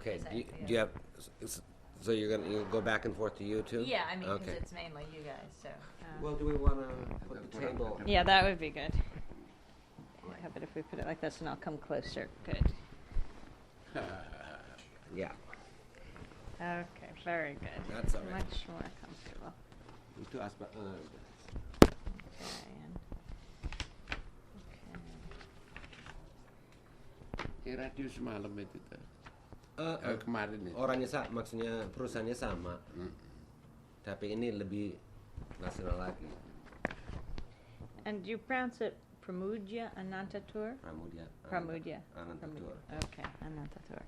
Okay. Do you have? So you'll go back and forth to you too? Yeah, I mean, because okay. it's mainly you guys. So. Well, do we want to put the table? Yeah, that would be good. How about if we put it like this, and I'll come closer? Good. Yeah. Okay, very good. That's all right. Much more comfortable. Itu asbak. Okay. Radio semalam itu kemarin itu. Orangnya sama, maksudnya perusahaannya sama. Tapi ini lebih nasional lagi. And you pronounce it Pramoedya Ananta Toer? Pramoedya Ananta Toer. Okay, Ananta Toer.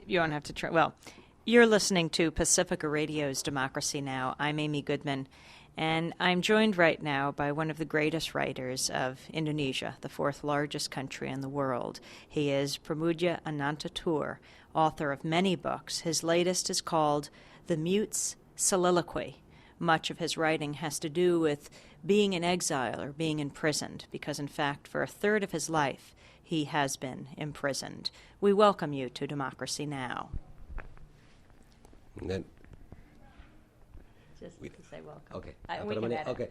You don't have to try. Well, you're listening to Pacifica Radio's Democracy Now! I'm Amy Goodman, and I'm joined right now by one of the greatest writers of Indonesia, the fourth largest country in the world. He is Pramoedya Ananta Toer, author of many books. His latest is called The Mute's Soliloquy. Much of his writing has to do with being in exile or being imprisoned, because in fact, for a third of his life, he has been imprisoned. We welcome you to Democracy Now! Just to say welcome. Okay. We can edit. Okay.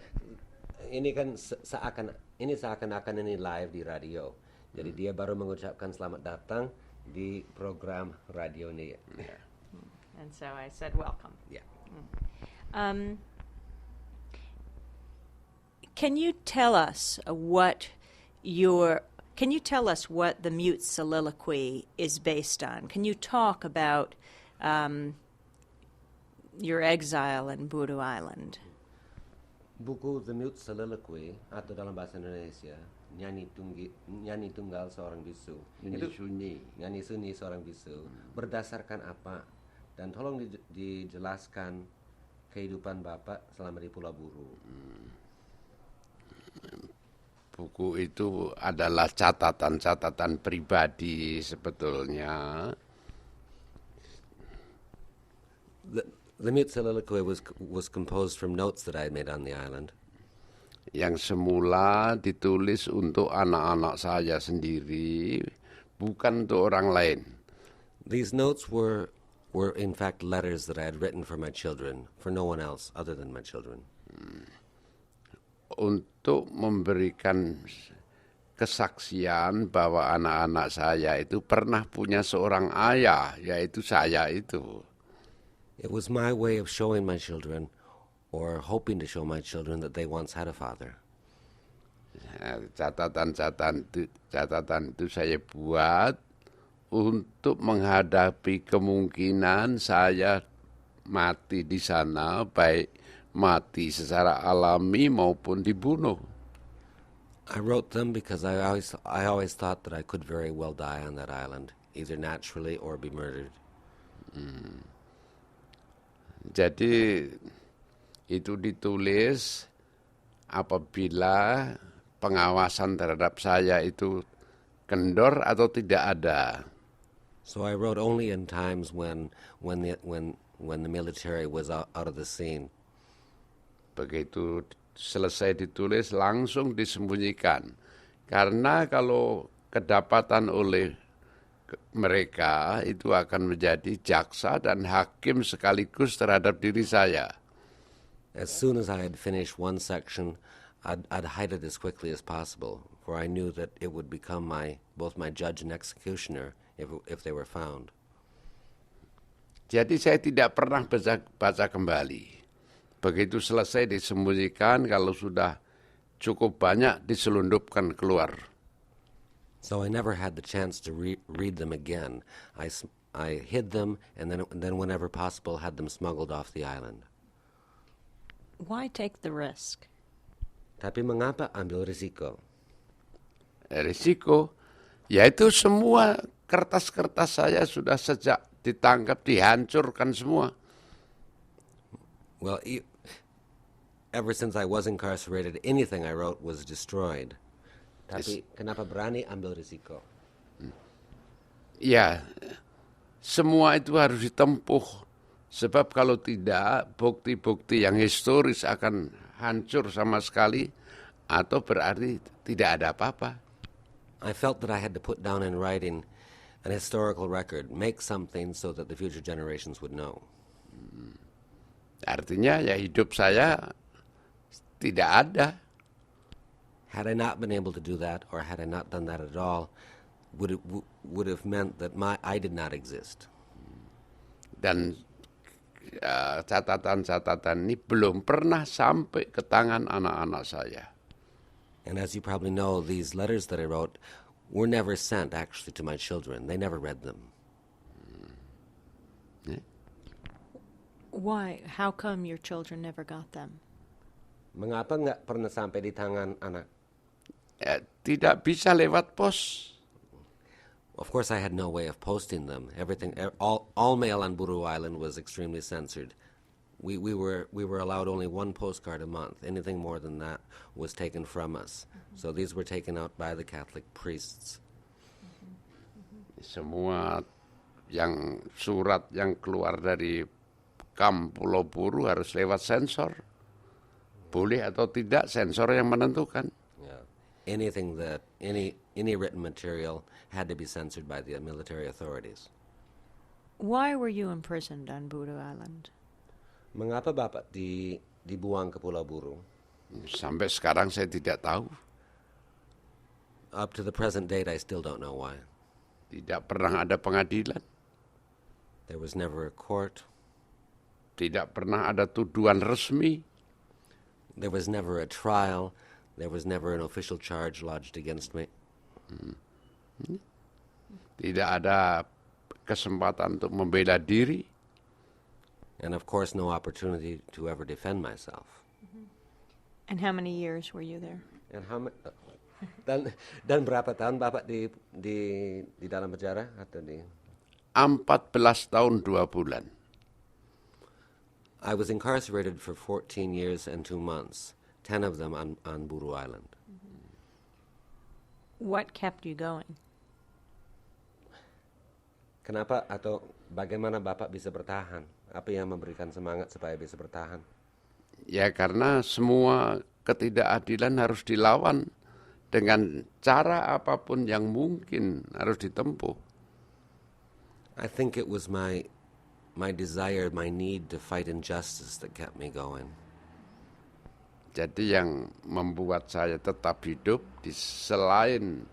Ini kan seakan-akan ini live di radio. Jadi dia baru mengucapkan selamat datang di program radio ini. Yeah. And so I said welcome. Yeah. Can you tell us what the mute soliloquy is based on? Can you talk about your exile in Budu Island? Buku The Mute Soliloquy atau dalam bahasa Indonesia nyanyi tunggal seorang bisu. Nyanyi sunyi seorang bisu. Berdasarkan apa? Dan tolong dijelaskan kehidupan Bapak selama di Pulau Buru. Buku itu adalah catatan-catatan pribadi sebetulnya. The Mute Soliloquy was composed from notes that I had made on the island. Yang semula ditulis untuk anak-anak saya sendiri, bukan untuk orang lain. These notes were in fact letters that I had written for my children, for no one else other than my children. Untuk memberikan kesaksian bahwa anak-anak saya itu pernah punya seorang ayah, yaitu saya itu. It was my way of showing my children, or hoping to show my children, that they once had a father. Catatan itu saya buat untuk menghadapi kemungkinan saya mati di sana, baik mati secara alami maupun dibunuh. I wrote them because I always thought that I could very well die on that island, either naturally or be murdered. Jadi itu ditulis apabila pengawasan terhadap saya itu kendor atau tidak ada. So I wrote only in times when the military was out of the scene. Begitu selesai ditulis langsung disembunyikan. Karena kalau kedapatan oleh mereka itu akan menjadi jaksa dan hakim sekaligus terhadap diri saya. As soon as I had finished one section, I'd hide it as quickly as possible, for I knew that it would become both my judge and executioner if they were found. Jadi saya tidak pernah baca kembali. Begitu selesai disembunyikan, kalau sudah cukup banyak diselundupkan keluar. So I never had the chance to read them again. I hid them, and then whenever possible had them smuggled off the island. Why take the risk? Tapi mengapa ambil risiko? Risiko, yaitu semua kertas-kertas saya sudah sejak ditangkap dihancurkan semua. Well, ever since I was incarcerated, anything I wrote was destroyed. Tapi kenapa berani ambil risiko? Ya, semua itu harus ditempuh. Sebab kalau tidak, bukti-bukti yang historis akan hancur sama sekali, atau berarti tidak ada apa-apa. I felt that I had to put down in writing An historical record, make something so that the future generations would know. Artinya ya hidup saya tidak ada. Had I not been able to do that, or had I not done that at all, would have meant that I did not exist. Dan catatan-catatan ini belum pernah sampai ke tangan anak-anak saya. And as you probably know, these letters that I wrote were never sent actually to my children. They never read them. Why? How come your children never got them? Mengapa nggak pernah sampai di tangan anak? Tidak bisa lewat pos. Of course, I had no way of posting them. Everything, all mail on Buru Island was extremely censored. We were allowed only one postcard a month. Anything more than that was taken from us. So these were taken out by the Catholic priests. Semua yang surat yang keluar dari kamp Pulau Buru harus lewat sensor. Boleh atau tidak, sensor yang menentukan. Yeah. Anything that any written material had to be censored by the military authorities. Why were you imprisoned on Buru Island? Mengapa Bapak dibuang ke Pulau Buru? Sampai sekarang saya tidak tahu. Up to the present date, I still don't know why. Tidak pernah ada pengadilan. There was never a court. Tidak pernah ada tuduhan resmi. There was never a trial. There was never an official charge lodged against me. Tidak ada kesempatan untuk membela diri. And of course, no opportunity to ever defend myself. And how many years were you there? And how dan berapa tahun Bapak di dalam penjara atau di? 14 tahun 2 bulan. I was incarcerated for 14 years and 2 months, 10 of them on Buru Island. What kept you going? Kenapa atau bagaimana Bapak bisa bertahan? Apa yang memberikan semangat supaya bisa bertahan? Ya karena semua ketidakadilan harus dilawan dengan cara apapun yang mungkin harus ditempuh. I think it was my desire, my need to fight injustice that kept me going. Jadi yang membuat saya tetap hidup selain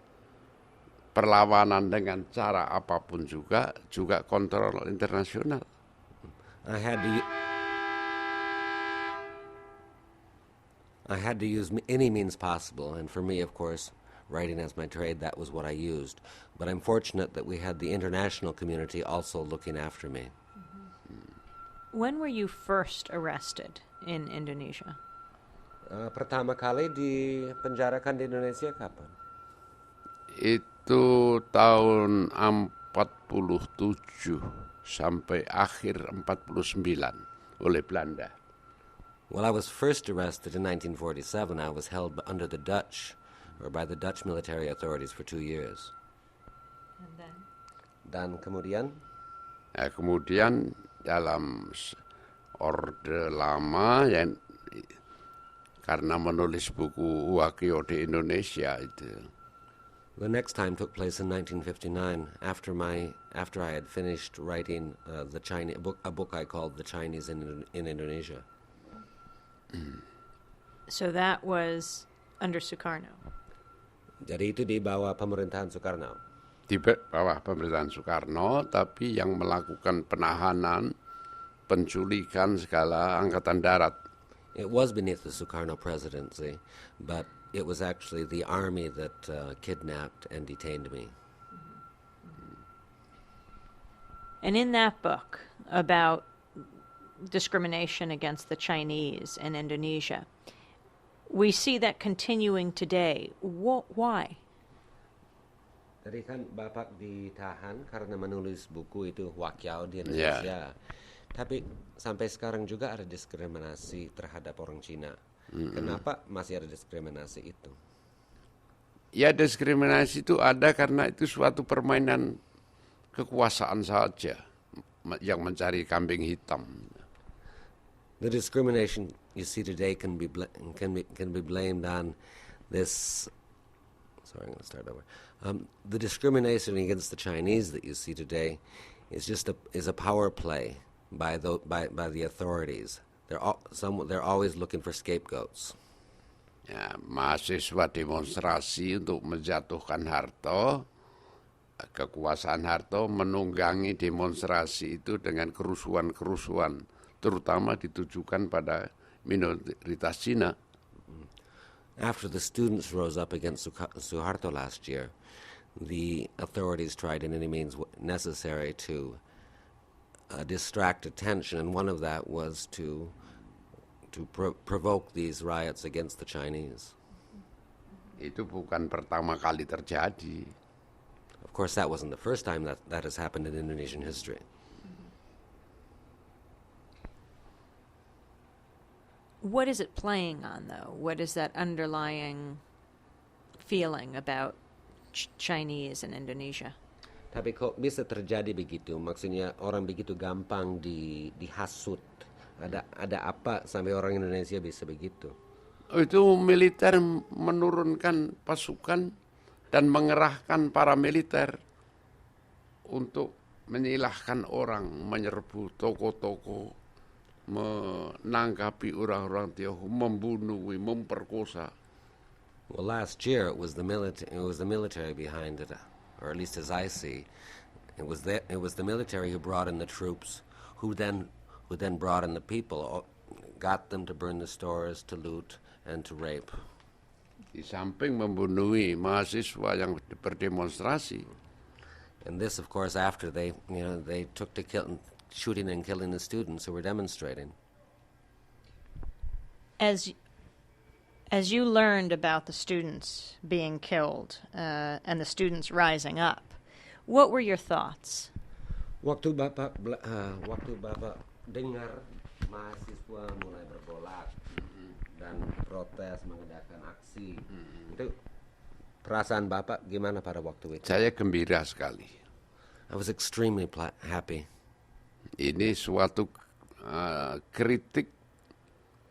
perlawanan dengan cara apapun juga kontrol internasional. I had to use any means possible, and for me, of course, writing as my trade, that was what I used. But I'm fortunate that we had the international community also looking after me. When were you first arrested in Indonesia? Pertama kali dipenjarakan di Indonesia kapan? Itu tahun 47 sampai akhir 49 oleh Belanda. Well, I was first arrested in 1947. I was held under the Dutch, or by the Dutch military authorities for 2 years. And then? Dan kemudian? Kemudian dalam orde lama yang karena menulis buku Wakio di Indonesia itu. The next time took place in 1959 after I had finished writing a book I called The Chinese in Indonesia. So that was under Sukarno. Jadi itu di bawah pemerintahan Soekarno. Di bawah pemerintahan Soekarno, tapi yang melakukan penahanan, penculikan segala angkatan darat. It was beneath the Sukarno presidency, but it was actually the army that kidnapped and detained me. And in that book about discrimination against the Chinese in Indonesia, we see that continuing today. Why? Tadi kan Bapak ditahan karena menulis buku itu Wakyau di Indonesia. Tapi sampai sekarang juga ada diskriminasi terhadap orang Cina. Kenapa masih ada diskriminasi itu? Ya diskriminasi itu ada karena itu suatu permainan kekuasaan saja yang mencari kambing hitam. The discrimination you see today can be blamed on this. Sorry, I'm going to start over. The discrimination against the Chinese that you see today is a power play by the authorities. They're always looking for scapegoats. Ya, mahasiswa demonstrasi untuk menjatuhkan Harto, kekuasaan Harto menunggangi demonstrasi itu dengan kerusuhan-kerusuhan, terutama ditujukan pada minoritas Cina. After the students rose up against Suharto last year, the authorities tried in any means necessary to distract attention, and one of that was to provoke these riots against the Chinese. Itu bukan pertama kali terjadi. Of course, that wasn't the first time that has happened in Indonesian history. What is it playing on, though? What is that underlying feeling about Chinese and Indonesia? Tapi kok bisa terjadi begitu? Maksudnya orang begitu gampang dihasut. Ada apa sampai orang Indonesia bisa begitu? Itu militer menurunkan pasukan dan mengerahkan para militer untuk menyilahkan orang, menyerbu toko-toko, menangkapi orang-orang Tionghoa, membunuh, memperkosa. Well, last year it was the military behind it, or at least as I see, it was the military who brought in the troops, who then brought in the people, got them to burn the stores, to loot, and to rape. Di samping membunuhi mahasiswa yang berdemonstrasi. And this, of course, after they took to shooting and killing the students who were demonstrating. As you learned about the students being killed and the students rising up, what were your thoughts? Waktu Bapak dengar mahasiswa mulai bergolak dan protes mengadakan aksi, itu perasaan Bapak gimana pada waktu itu? Saya gembira sekali. I was extremely happy. Ini suatu kritik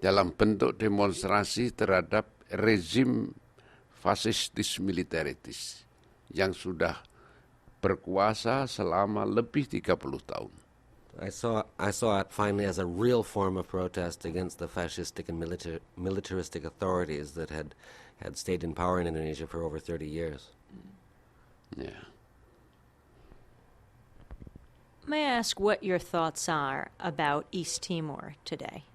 dalam bentuk demonstrasi terhadap rezim fasistis militaritis yang sudah berkuasa selama lebih 30 tahun. I saw it finally as a real form of protest against the fascistic and militaristic authorities that had stayed in power in Indonesia for over 30 years. Yeah. May I ask what your thoughts are about East Timor today?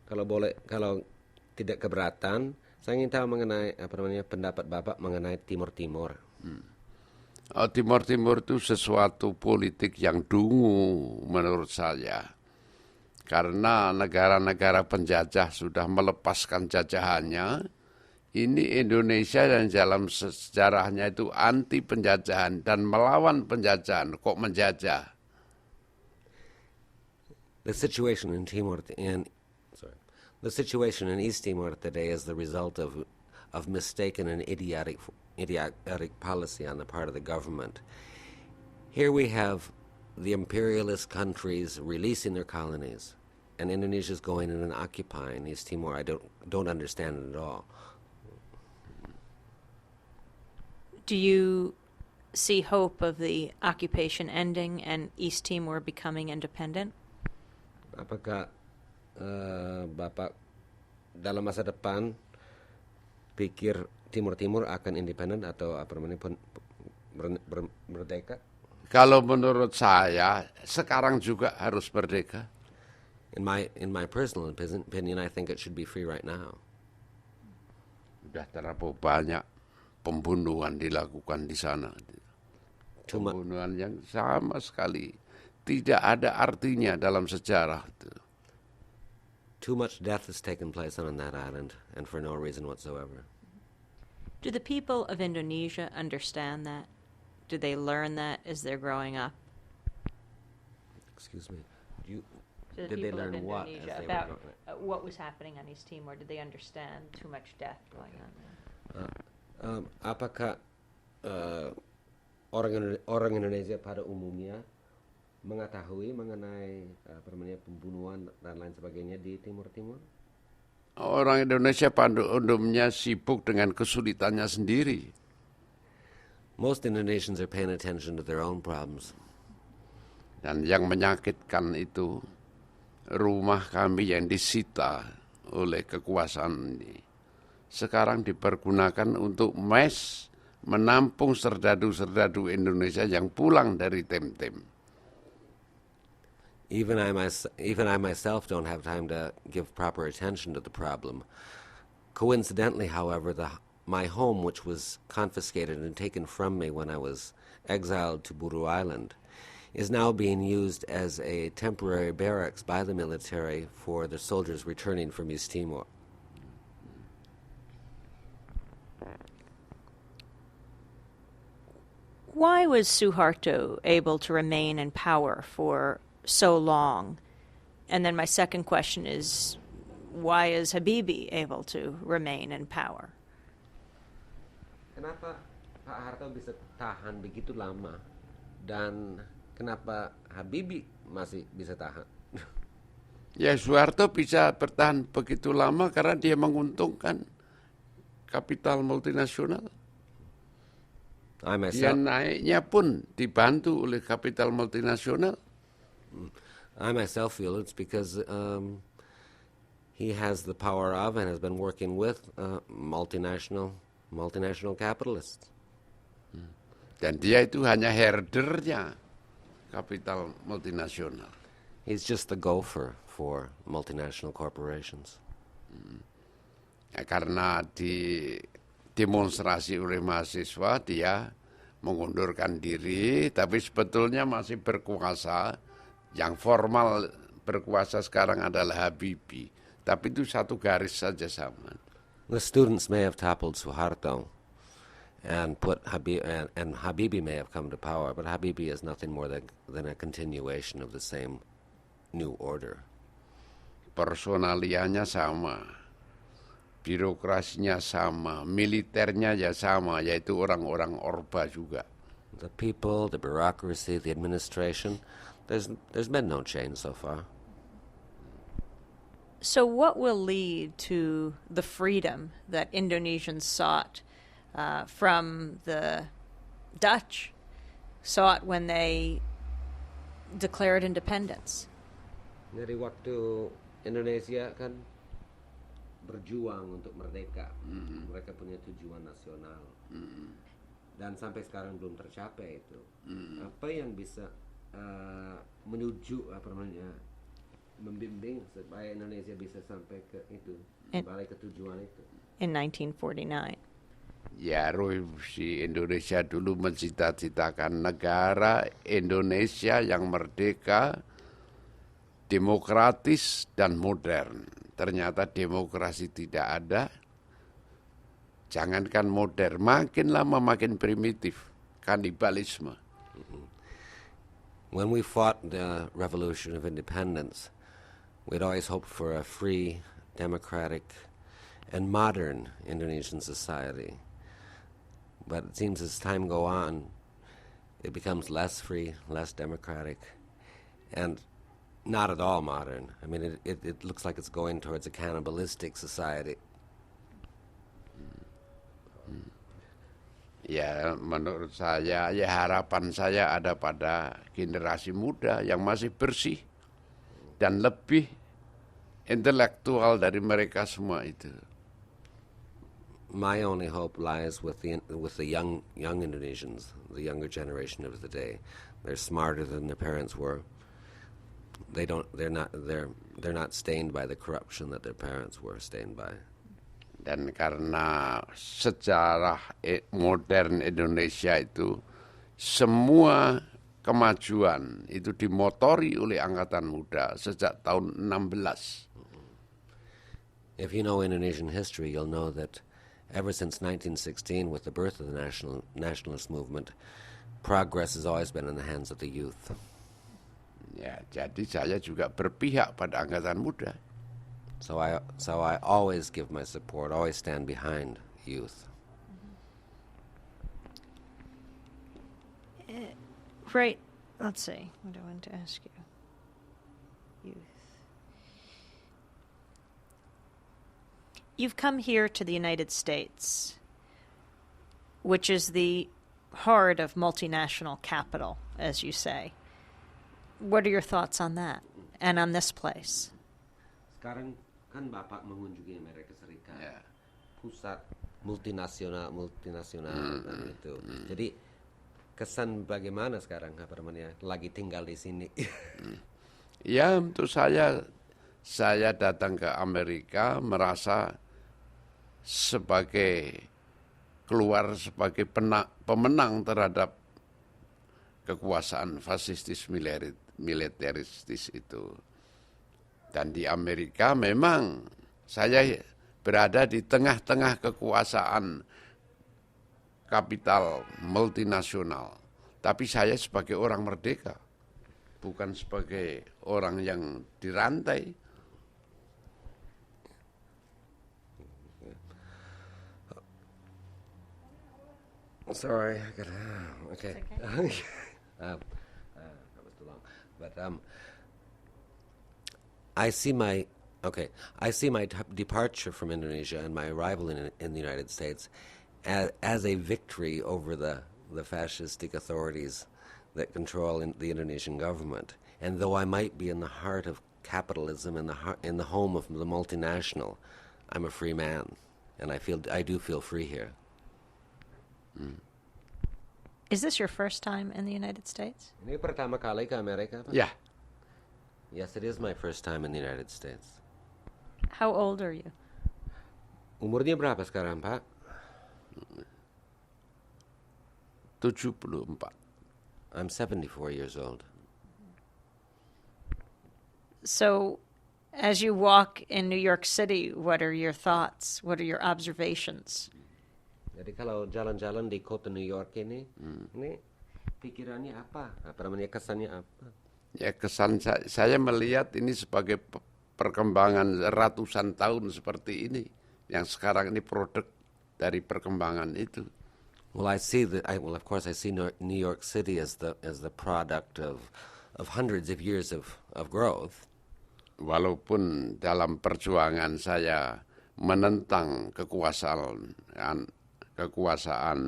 Kalau tidak keberatan, saya ingin tahu mengenai pendapat Bapak mengenai Timur. Timur itu sesuatu politik yang dungu menurut saya. Karena negara-negara penjajah sudah melepaskan jajahannya, ini Indonesia dan dalam sejarahnya itu anti penjajahan dan melawan penjajahan, kok menjajah. The situation in East Timor today is the result of mistaken and idiotic policy on the part of the government. Here we have the imperialist countries releasing their colonies, and Indonesia's going in and occupying East Timor. I don't understand it at all. Do you see hope of the occupation ending and East Timor becoming independent? Apakah Bapak dalam masa depan pikir Timur akan independen atau merdeka? Kalau menurut saya sekarang juga harus merdeka. In my personal opinion, I think it should be free right now. Sudah terlalu banyak pembunuhan dilakukan di sana. Pembunuhan yang sama sekali tidak ada artinya dalam sejarah. Too much death has taken place on that island, and for no reason whatsoever. Do the people of Indonesia understand that? Do they learn that as they're growing up? Excuse me. Did they learn what as they about were growing up? what was happening on East Timor? Did they understand too much death going on there? Apakah orang Indonesia pada umumnya mengetahui mengenai pembunuhan dan lain sebagainya di Timur? Orang Indonesia pada umumnya sibuk dengan kesulitannya sendiri. Most Indonesians are paying attention to their own problems. Dan yang menyakitkan itu, rumah kami yang disita oleh kekuasaan ini sekarang dipergunakan untuk menampung serdadu-serdadu Indonesia yang pulang dari tem-tem. Even I myself don't have time to give proper attention to the problem. Coincidentally, however, my home, which was confiscated and taken from me when I was exiled to Buru Island, is now being used as a temporary barracks by the military for the soldiers returning from East Timor. Why was Suharto able to remain in power for so long? And then my second question is, why is Habibie able to remain in power? Kenapa Pak Harto bisa tahan begitu lama dan kenapa Habibie masih bisa tahan? Ya, Soeharto bisa bertahan begitu lama karena dia menguntungkan kapital multinasional. Dia naiknya pun dibantu oleh kapital multinasional. I myself feel it's because he has the power of and has been working with multinational capitalists. Dan dia itu hanya herdernya kapital multinasional. He's just the gopher for multinational corporations. Ya, karena demonstrasi oleh mahasiswa, dia mengundurkan diri, tapi sebetulnya masih berkuasa. Yang formal berkuasa sekarang adalah Habibie, tapi itu satu garis saja sama. The students may have toppled Suharto and Habibie may have come to power, but Habibie is nothing more than a continuation of the same new order. Personalianya sama, birokrasinya sama, militernya ya sama, yaitu orang-orang Orba juga. The people, the bureaucracy, the administration, there's been no change so far. So what will lead to the freedom that Indonesians sought from the Dutch, sought when they declared independence? Dari waktu Indonesia kan berjuang untuk merdeka, mereka punya tujuan nasional, dan sampai sekarang belum tercapai itu. Apa yang bisa menuju membimbing supaya Indonesia bisa sampai ke itu, kembali ke tujuan itu? In 1949. Ya, revolusi Indonesia dulu mencita-citakan negara Indonesia yang merdeka, demokratis dan modern. Ternyata demokrasi tidak ada. Jangankan modern, makin lama makin primitif, kanibalisme. When we fought the Revolution of Independence, we'd always hoped for a free, democratic, and modern Indonesian society. But it seems as time goes on, it becomes less free, less democratic, and not at all modern. I mean, it looks like it's going towards a cannibalistic society. Ya, menurut saya, ya harapan saya ada pada generasi muda yang masih bersih dan lebih intelektual dari mereka semua itu. My only hope lies with the young Indonesians, the younger generation of the day. They're smarter than their parents were. They're not stained by the corruption that their parents were stained by. Dan karena sejarah modern Indonesia itu semua kemajuan itu dimotori oleh angkatan muda sejak tahun 16. If you know Indonesian history, you'll know that ever since 1916, with the birth of the nationalist movement, progress has always been in the hands of the youth. Ya, jadi saya juga berpihak pada angkatan muda. So I always give my support, always stand behind youth. Right. Let's see. What do I want to ask you? Youth. You've come here to the United States, which is the heart of multinational capital, as you say. What are your thoughts on that and on this place? Sekarang kan Bapak mengunjungi Amerika Serikat, pusat multinasional dan itu. Jadi kesan bagaimana sekarang lagi tinggal di sini? Ya, untuk saya datang ke Amerika merasa keluar sebagai pemenang terhadap kekuasaan fasistis militeristis itu. Dan di Amerika memang saya berada di tengah-tengah kekuasaan kapital multinasional. Tapi saya sebagai orang merdeka, bukan sebagai orang yang dirantai. Sorry, okay. That was too long. But I see my departure from Indonesia and my arrival in the United States as a victory over the fascistic authorities that control the Indonesian government. And though I might be in the heart of capitalism, in the home of the multinational, I'm a free man, and I do feel free here. Is this your first time in the United States? Ini pertama kali ke Amerika, Pak? Yeah. Yes, it is my first time in the United States. How old are you? Umurnya berapa sekarang, Pak? 74. I'm 74 years old. So, as you walk in New York City, what are your thoughts? What are your observations? Jadi kalau jalan-jalan di kota New York ini pikirannya apa? Kesannya apa? Ya, kesan saya melihat ini sebagai perkembangan ratusan tahun seperti ini, yang sekarang ini produk dari perkembangan itu. Well, I see of course I see New York City as the product of hundreds of years of growth. Walaupun dalam perjuangan saya menentang kekuasaan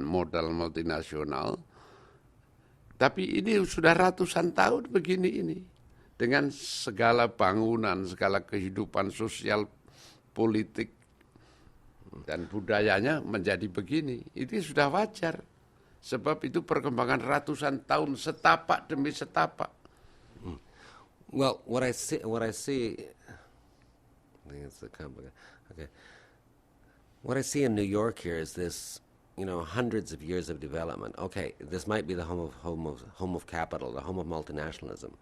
modal multinasional, tapi ini sudah ratusan tahun begini ini. Dengan segala bangunan, segala kehidupan sosial, politik, dan budayanya menjadi begini. Itu sudah wajar. Sebab itu perkembangan ratusan tahun, setapak demi setapak. Well, what I see, I think it's complicated. Okay. What I see in New York here is this, hundreds of years of development. Okay, this might be the home of capital, the home of multinationalism.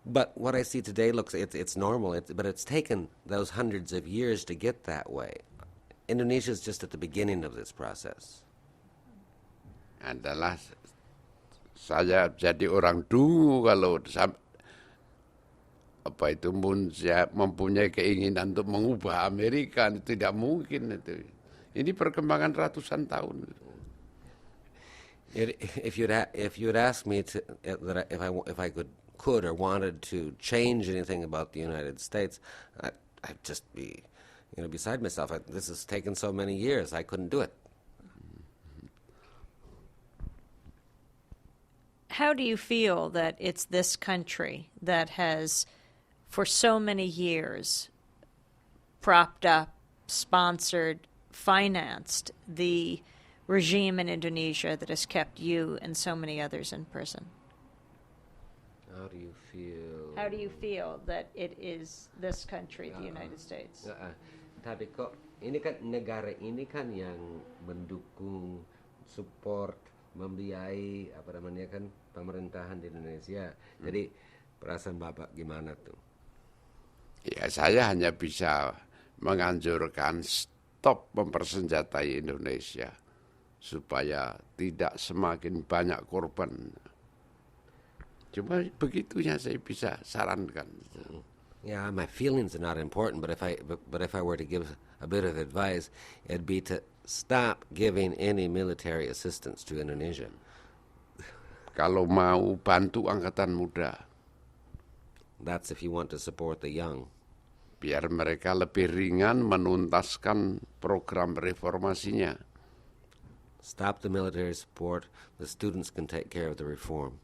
But what I see today it's normal, but it's taken those hundreds of years to get that way. Indonesia is just at the beginning of this process. Adalah saya jadi orang dungu kalau mempunyai keinginan untuk mengubah Amerika, itu tidak mungkin itu. Ini perkembangan ratusan tahun. If you'd asked me if I could or wanted to change anything about the United States, I'd just be beside myself. This has taken so many years, I couldn't do it. How do you feel that it's this country that has, for so many years, propped up, sponsored, financed the regime in Indonesia that has kept you and so many others in prison? How do you feel? How do you feel that it is this country, the United States? Tapi kok ini kan negara ini kan yang mendukung, support, membiayai pemerintahan di Indonesia. Jadi perasaan Bapak gimana tuh? Ya, saya hanya bisa menganjurkan stop mempersenjatai Indonesia supaya tidak semakin banyak korban. Cuma begitunya saya bisa sarankan. Yeah, my feelings are not important, but if I were to give a bit of advice, it'd be to stop giving any military assistance to Indonesia. Kalau mau bantu angkatan muda. That's if you want to support the young. Biar mereka lebih ringan menuntaskan program reformasinya. Stop the military support. The students can take care of the reform.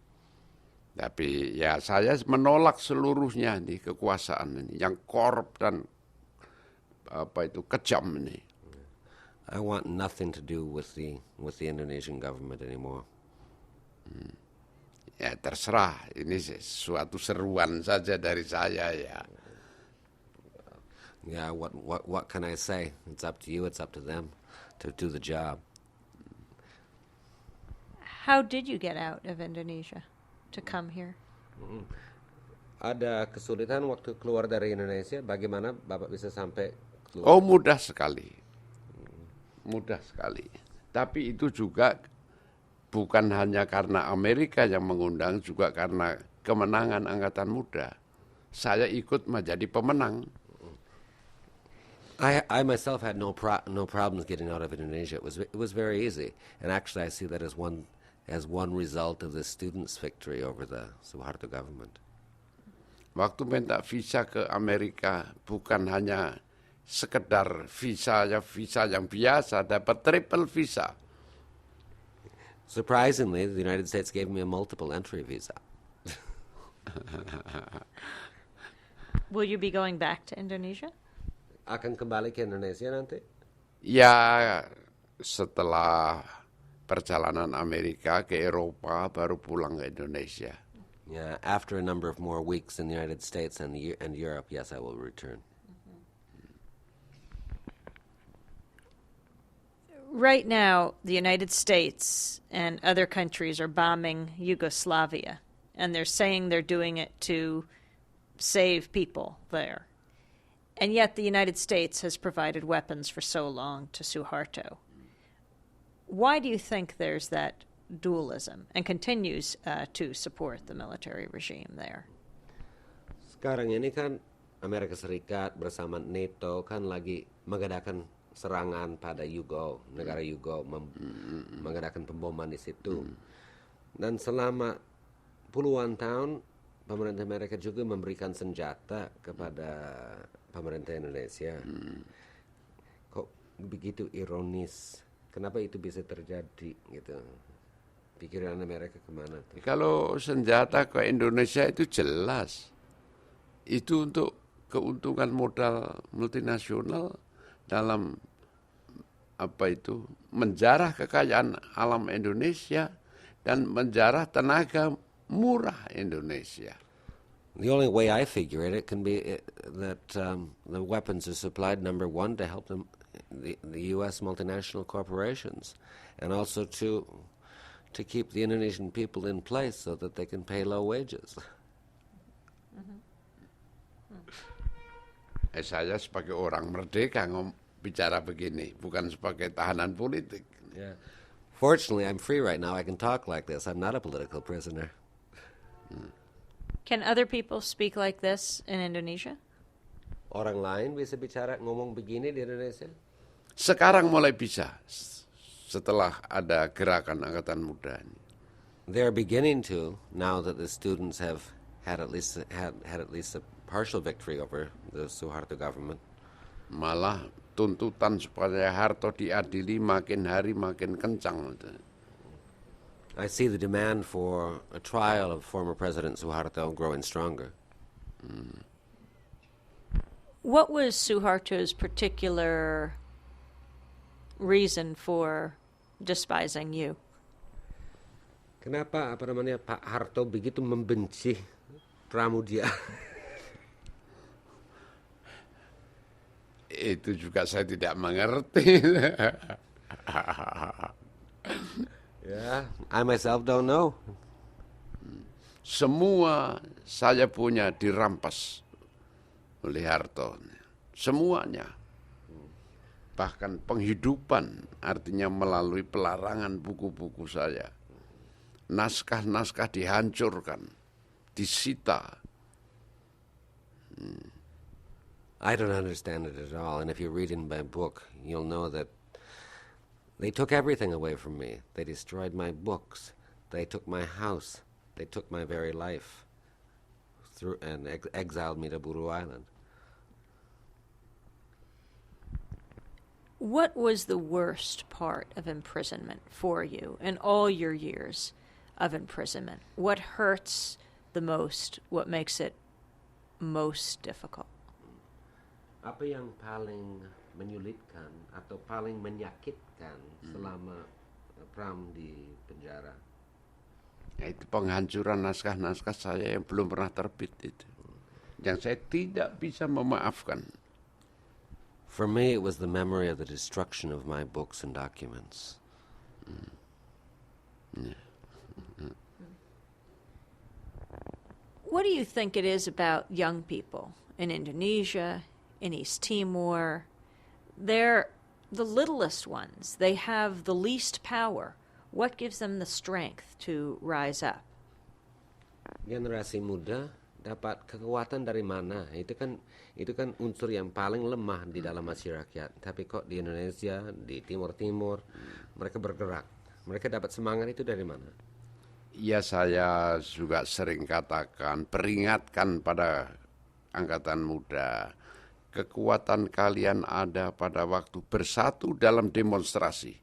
Tapi ya saya menolak seluruhnya nih kekuasaan ini yang korup dan kejam ini. I want nothing to do with the Indonesian government anymore. Ya terserah, ini suatu seruan saja dari saya ya. Yeah, what can I say? It's up to you, it's up to them to do the job. How did you get out of Indonesia to come here? Ada kesulitan waktu keluar dari Indonesia, bagaimana Bapak bisa sampai keluar? Oh, mudah sekali. Mudah sekali. Tapi itu juga bukan hanya karena Amerika yang mengundang, juga karena kemenangan Angkatan Muda. Saya ikut menjadi pemenang. I myself had no problems getting out of Indonesia. It was very easy, and actually I see that as one result of the students' victory over the Suharto government. Waktu minta visa ke Amerika bukan hanya sekedar visa yang biasa, dapat triple visa. Surprisingly, the United States gave me a multiple entry visa. Will you be going back to Indonesia? Akan kembali ke Indonesia nanti? Ya, setelah perjalanan Amerika ke Eropa baru pulang ke Indonesia. Yeah, after a number of more weeks in the United States and Europe, yes, I will return. Right now, the United States and other countries are bombing Yugoslavia, and they're saying they're doing it to save people there. And yet the United States has provided weapons for so long to Suharto. Why do you think there's that dualism and continues to support the military regime there? Sekarang ini kan Amerika Serikat bersama NATO kan lagi mengadakan serangan pada negara Yugo, mengadakan pemboman di situ. Dan selama puluhan tahun pemerintah Amerika juga memberikan senjata kepada pemerintah Indonesia. Kok begitu ironis? Kenapa itu bisa terjadi gitu? Pikiran Amerika kemana tuh? Kalau senjata ke Indonesia itu jelas. Itu untuk keuntungan modal multinasional dalam menjarah kekayaan alam Indonesia dan menjarah tenaga murah Indonesia. The only way I figure it can be that the weapons are supplied, number one, to help the U.S. multinational corporations, and also to keep the Indonesian people in place so that they can pay low wages. Saya sebagai orang merdeka bicara begini, bukan sebagai tahanan politik. Yeah. Fortunately, I'm free right now. I can talk like this. I'm not a political prisoner. Can other people speak like this in Indonesia? Orang lain bisa bicara ngomong begini di Indonesia? Sekarang mulai bisa, setelah ada gerakan Angkatan Muda. They're beginning to, now that the students have had at least a partial victory over the Suharto government. Malah tuntutan supaya Harto diadili makin hari makin kencang. I see the demand for a trial of former President Suharto growing stronger. What was Suharto's particular reason for despising you? Kenapa Pak Harto begitu membenci Pramoedya? Itu juga saya tidak mengerti. Yeah, I myself don't know. Semua saya punya dirampas oleh Harto. Semuanya. Bahkan penghidupan, artinya melalui pelarangan buku-buku saya. Naskah-naskah dihancurkan, disita. I don't understand it at all, and if you read in my book, you'll know that they took everything away from me. They destroyed my books. They took my house. They took my very life and exiled me to Buru Island. What was the worst part of imprisonment for you in all your years of imprisonment? What hurts the most? What makes it most difficult? Apa yang paling menyulitkan atau paling menyakitkan selama Pram di penjara? Itu penghancuran naskah-naskah saya yang belum pernah terbit itu. Yang saya tidak bisa memaafkan. For me, it was the memory of the destruction of my books and documents. What do you think it is about young people in Indonesia, in East Timor? They're the littlest ones. They have the least power. What gives them the strength to rise up? Generasi muda dapat kekuatan dari mana? Itu kan unsur yang paling lemah di dalam masyarakat. Tapi kok di Indonesia, di Timur Timur, mereka bergerak. Mereka dapat semangat itu dari mana? Ya, saya juga sering katakan, peringatkan pada angkatan muda, kekuatan kalian ada pada waktu bersatu dalam demonstrasi,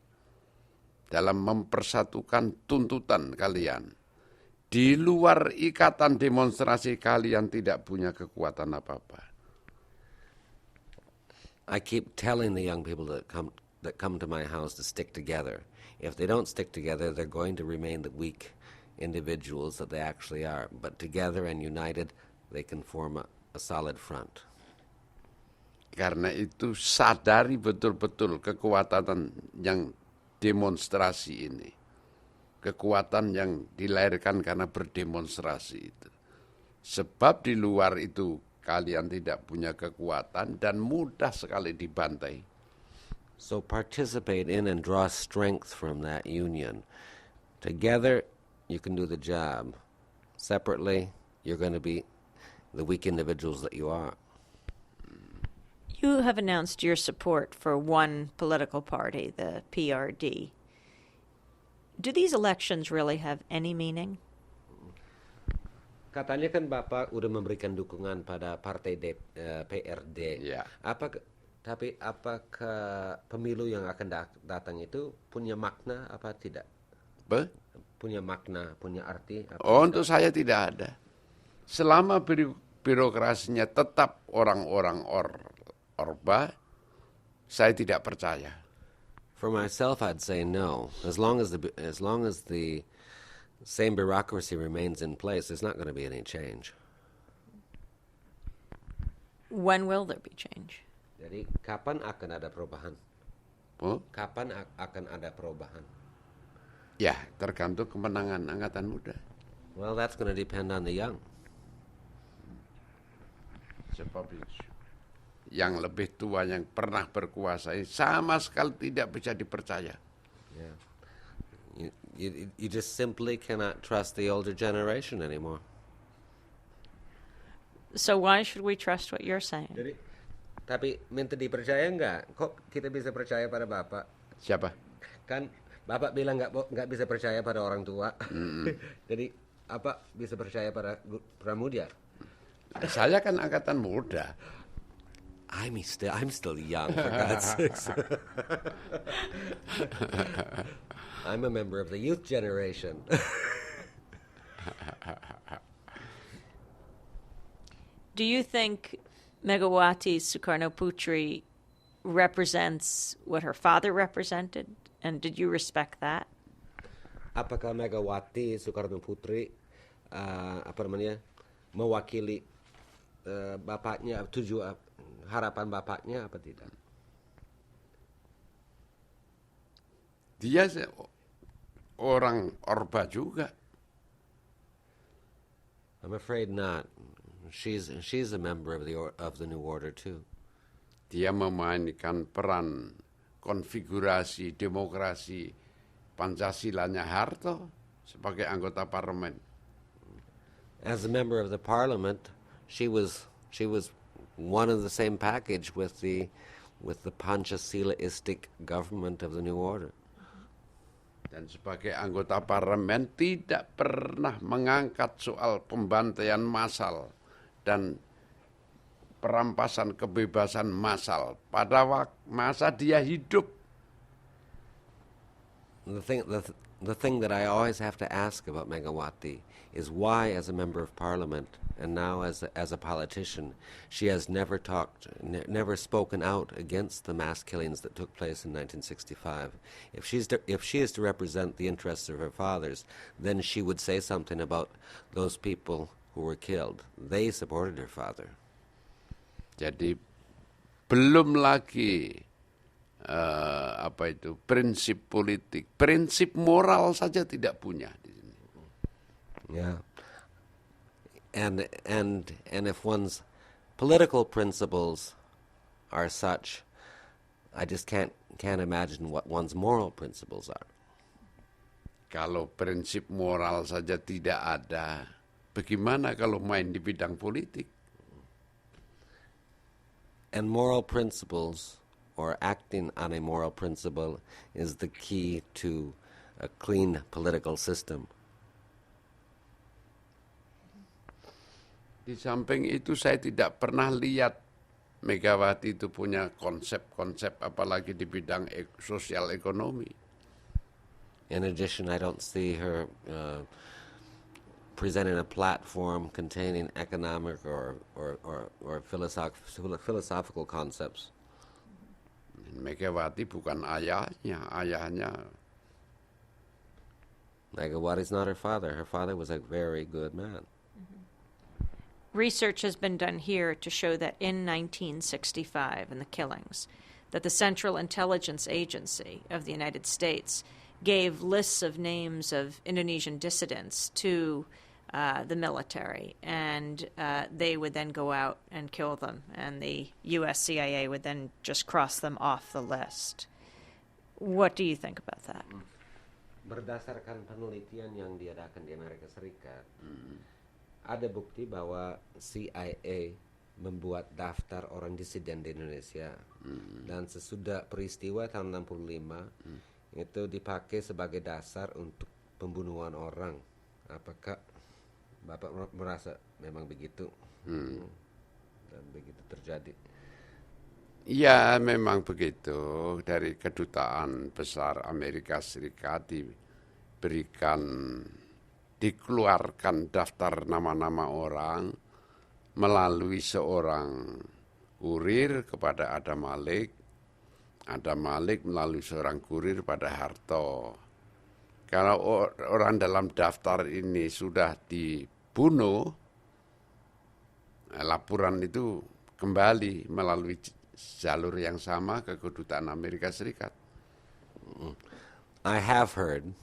dalam mempersatukan tuntutan kalian. Di luar ikatan demonstrasi kalian tidak punya kekuatan apa-apa. I keep telling the young people that come to my house to stick together. If they don't stick together, they're going to remain the weak individuals that they actually are. But together and united, they can form a solid front. Karena itu sadari betul-betul kekuatan yang demonstrasi ini. Kekuatan yang dilahirkan karena berdemonstrasi itu. Sebab di luar itu kalian tidak punya kekuatan dan mudah sekali dibantai. So participate in and draw strength from that union. Together, you can do the job. Separately, you're going to be the weak individuals that you are. You have announced your support for one political party, the PRD. Do these elections really have any meaning? Katanya kan Bapak udah memberikan dukungan pada partai PRD. Ya. Tapi apakah pemilu yang akan datang itu punya makna apa tidak? Punya makna, punya arti? Untuk saya tidak ada. Selama birokrasinya tetap orang-orang orba, saya tidak percaya. For myself, I'd say no. As long as the same bureaucracy remains in place, there's not going to be any change. When will there be change? Jadi, kapan akan ada perubahan? Kapan akan ada perubahan? Ya, tergantung kemenangan angkatan muda. Well, that's going to depend on the young. Sebab yang lebih tua yang pernah berkuasa sama sekali tidak bisa dipercaya. Yeah. You just simply cannot trust the older generation anymore. So why should we trust what you're saying? Jadi, tapi minta dipercaya enggak? Kok kita bisa percaya pada Bapak? Siapa? Kan Bapak bilang enggak bisa percaya pada orang tua. Jadi apa bisa percaya pada Pramoedya? Saya kan angkatan muda. I'm still young, for God's sakes. I'm a member of the youth generation. Do you think Megawati Soekarno-Putri represents what her father represented? And did you respect that? Apakah Megawati Soekarno-Putri mewakili bapaknya, harapan bapaknya apa tidak? Dia orang orba juga. I'm afraid not. She's a member of the New Order too. Dia memainkan peran konfigurasi demokrasi Pancasilanya Harto sebagai anggota parlemen. As a member of the parliament, she was one of the same package with the Pancasilaistic government of the New Order. Dan sebagai anggota parlemen tidak pernah mengangkat soal pembantaian massal dan perampasan kebebasan massal pada masa dia hidup. The thing that I always have to ask about Megawati is why, as a member of parliament and now as a politician, she has never never spoken out against the mass killings that took place in 1965. If she is to represent the interests of her fathers, then she would say something about those people who were killed. They supported her father. Jadi belum lagi prinsip politik, prinsip moral saja tidak punya di sini. Yeah. And if one's political principles are such, I just can't imagine what one's moral principles are. Kalau prinsip moral saja tidak ada, bagaimana kalau main di bidang politik? And moral principles, or acting on a moral principle, is the key to a clean political system. Di samping itu saya tidak pernah lihat Megawati itu punya konsep-konsep apalagi di bidang sosial ekonomi. In addition, I don't see her presenting a platform containing economic or philosophical concepts. Megawati bukan ayahnya. Megawati's not her father. Her father was a very good man. Research has been done here to show that in 1965, in the killings, that the Central Intelligence Agency of the United States gave lists of names of Indonesian dissidents to the military, and they would then go out and kill them, and the U.S. CIA would then just cross them off the list. What do you think about that? Berdasarkan penelitian yang diadakan di Amerika Serikat, ada bukti bahwa CIA membuat daftar orang disiden di Indonesia, dan sesudah peristiwa tahun 65 itu dipakai sebagai dasar untuk pembunuhan orang. Apakah Bapak merasa memang begitu? Dan begitu terjadi? Ya, memang begitu. Dari Kedutaan Besar Amerika Serikat dikeluarkan daftar nama-nama orang melalui seorang kurir kepada Adam Malik melalui seorang kurir pada Harto. Kalau orang dalam daftar ini sudah dibunuh, laporan itu kembali melalui jalur yang sama ke Kedutaan Amerika Serikat. I have heard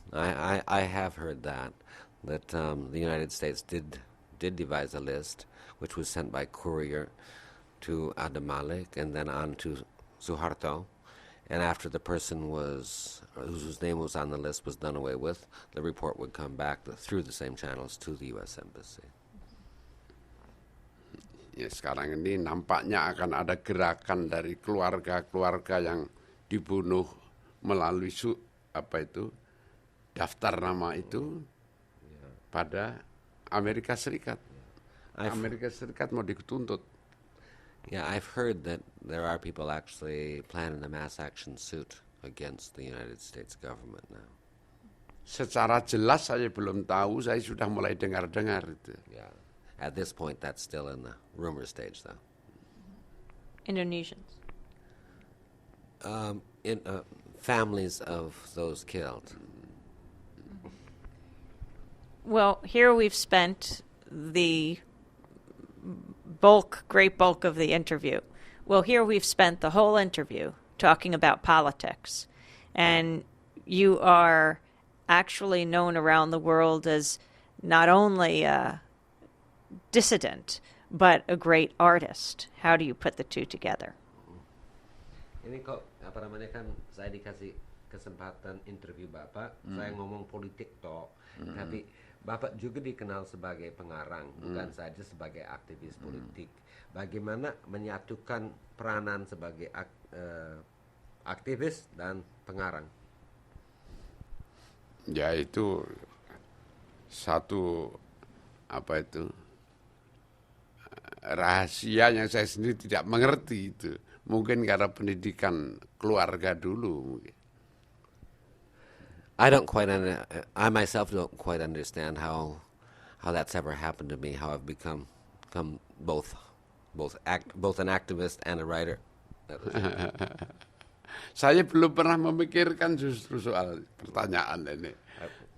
that the United States did devise a list which was sent by courier to Adam Malik and then on to Suharto. And after the person whose name was on the list was done away with, the report would come back through the same channels to the U.S. Embassy. Ya, sekarang ini nampaknya akan ada gerakan dari keluarga-keluarga yang dibunuh melalui daftar nama itu pada Amerika Serikat. Amerika Serikat mau dituntut. Yeah, I've heard that there are people actually planning a mass action suit against the United States government now. Secara jelas saya belum tahu, saya sudah mulai dengar-dengar itu. Yeah, at this point that's still in the rumor stage though. Indonesians? Families of those killed. Well, here we've spent the great bulk of the interview. Well, here we've spent the whole interview talking about politics. And you are actually known around the world as not only a dissident, but a great artist. How do you put the two together? Ini kok kan saya dikasih kesempatan interview Bapak, saya ngomong politik toh, tapi Bapak juga dikenal sebagai pengarang, bukan saja sebagai aktivis politik. Bagaimana menyatukan peranan sebagai aktivis dan pengarang? Ya, itu satu rahasia yang saya sendiri tidak mengerti itu. Mungkin karena pendidikan keluarga dulu mungkin. I myself don't quite understand how that's ever happened to me, how I've become both an activist and a writer. Saya belum pernah memikirkan justru soal pertanyaan ini.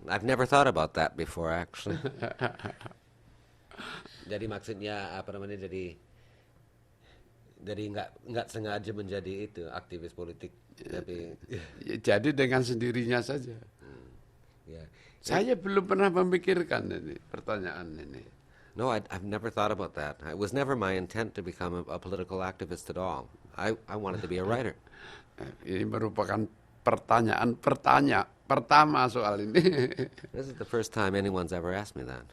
I've never thought about that before, actually. Jadi maksudnya apa namanya? Jadi nggak sengaja menjadi itu aktivis politik, tapi ya, jadi dengan sendirinya saja. Yeah. Saya belum pernah memikirkan ini pertanyaan ini. No, I've never thought about that. It was never my intent to become a political activist at all. I wanted to be a writer. Ini merupakan pertanyaan pertama soal ini. This is the first time anyone's ever asked me that.